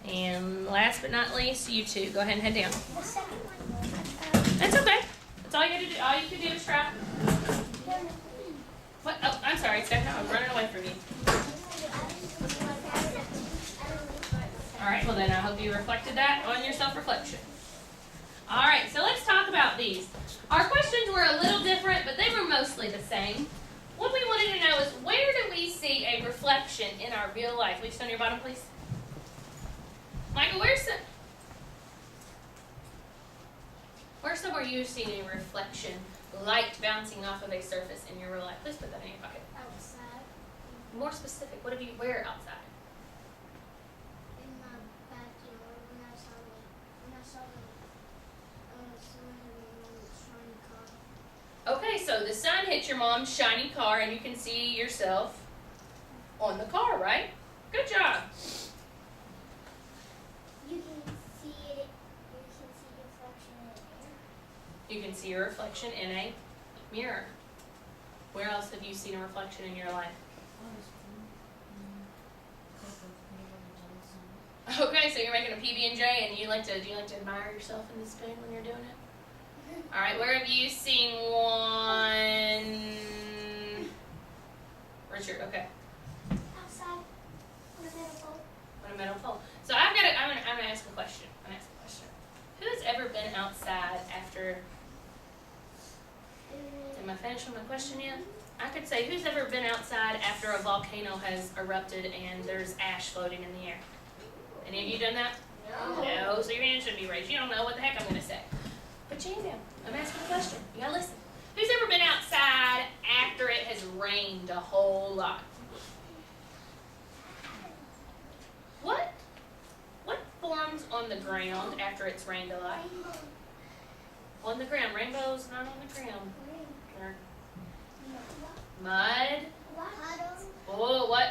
And last but not least, you two. Go ahead and head down. The second one. That's okay. That's all you got to do. All you can do is try. What? Oh, I'm sorry, Steph. I was running away from you. All right. Well, then I hope you reflected that on your self-reflection. All right. So let's talk about these. Our questions were a little different, but they were mostly the same. What we wanted to know is, where do we see a reflection in our real life? Will you stand on your bottom, please? Michael, where's somewhere you've seen a reflection, light bouncing off of a surface in your real life? Please put that in your pocket. Outside. More specific, where outside? In my backyard when I saw the sun hit my mom's shiny car. Okay, so the sun hit your mom's shiny car and you can see yourself on the car, right? Good job. You can see it. You can see your reflection in You can see a mirror. a reflection in a mirror. Where else have you seen a reflection in your life? Okay, so you're making a PB&J, and do you like to admire yourself in the spoon when you're doing it? All right, where have you seen one? Richard, okay. Outside on a metal pole. On a metal pole. So I'm gonna ask a question. Who's ever been outside after? Am I finished with my question yet? I could say, who's ever been outside after a volcano has erupted and there's ash floating in the air? Any of you done that? No. So your hand shouldn't be raised. You don't know what the heck I'm gonna say. Put your hand down. I'm asking a question. You gotta listen. Who's ever been outside after it has rained a whole lot? What forms on the ground after it's rained a lot? On the ground. Rainbows not on the ground. They're mud. Puddles. Oh, what?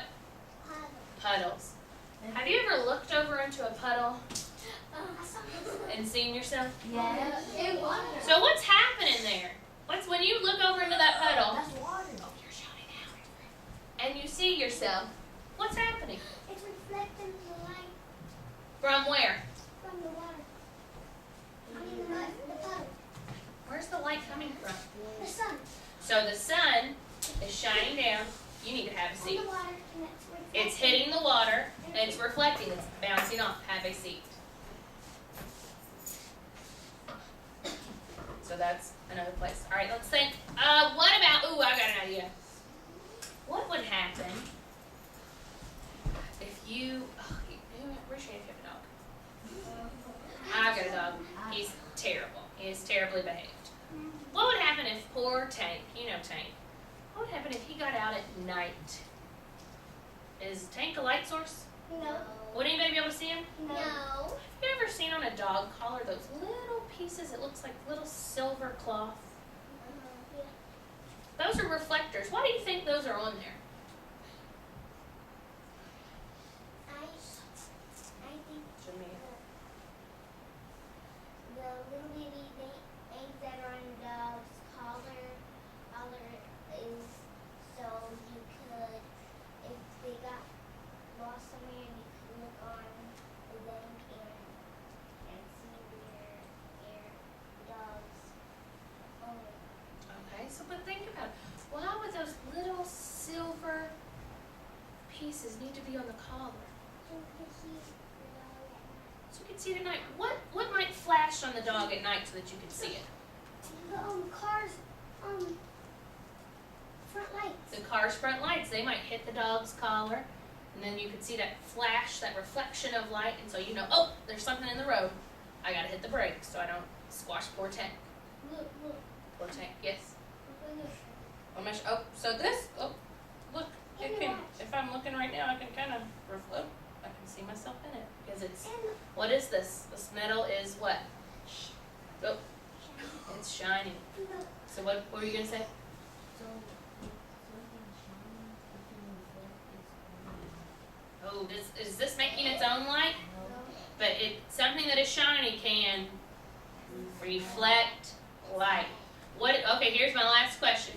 Puddles. Puddles. Have you ever looked over into a puddle and seen yourself? Yeah. So what's happening there? When you look over into that puddle? That's water. Oh, you're shouting out. And you see yourself. What's happening? It's reflecting the light From where? from the water. I mean the mud, the puddle. Where's the light coming from? The sun. So the sun is shining down. You need to have a On seat. the water and it's reflecting. It's hitting the water and it's reflecting. It's bouncing off. Have a seat. So that's another place. All right, let's think. What about? Ooh, I got an idea. What would happen if you? Appreciate if you have a dog. I've got a dog. He's terrible. He is terribly behaved. What would happen if poor Tank? You know Tank. What would happen if he got out at night? Is Tank a light source? No. Would anybody be able to see him? No. Have you ever seen on a dog collar those little pieces? It looks like little silver cloth. Yeah. Those are reflectors. Why do you think those are on there? I think the little bitty things that are on the dog's collar is so you could, if they got lost somewhere, you could look on them and see their dog's owner. Okay, so but think about it. Why would those little silver pieces need to be on the collar? So you can see the dog at night. So you can see it at night. What might flash on the dog at night so that you can see it? The car's front lights. The car's front lights. They might hit the dog's collar, and then you can see that flash, that reflection of light, and so you know, oh, there's something in the road. I gotta hit the brakes so I don't squash poor Tank. Look. Poor Tank. Yes. Look at Oh, so this. Oh, look. It can. If I'm looking right now, I can kind of reflect. I can see myself in it because it's. What is this? This metal is what? Oh, it's shining. So what were you gonna say? Oh, is this making its own light? But something that is shiny can reflect light. Okay, here's my last question.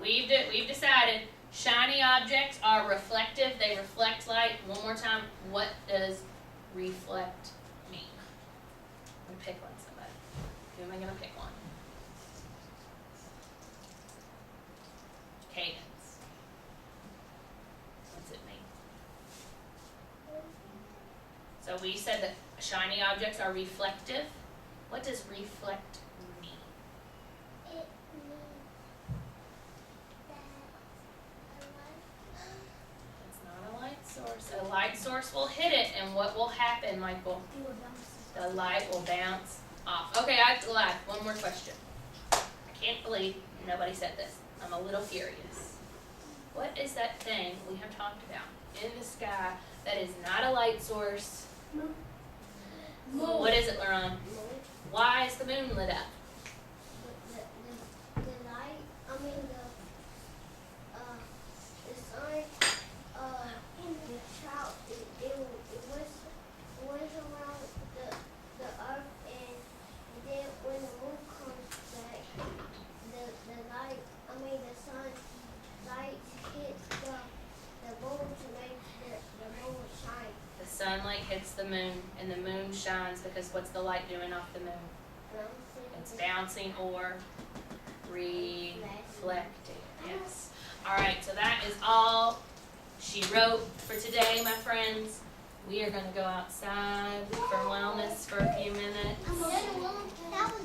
We've decided shiny objects are reflective. They reflect light. One more time. What does reflect mean? I'm gonna pick one, somebody. Who am I gonna pick one? Cadence. What's it mean? So we said that shiny objects are reflective. What does reflect mean? It means that It's not a light source. A light source will hit it, and what will happen, Michael? The light will bounce off. Okay, I lied. One more question. I can't believe nobody said this. I'm a little furious. What is that thing we have talked about in the sky that is not a light source? Moon. What is it, Laron? Why is the moon lit up? The light, the sun, the child, it was around the earth, and then when the moon comes back, the light, the sun light hits the moon to make the moon shine. The sunlight hits the moon, and the moon shines because what's the light doing off the moon? It's bouncing or reflecting. Yes. All right, so that is all she wrote for today, my friends. We are going to go outside for wellness for a few minutes. That was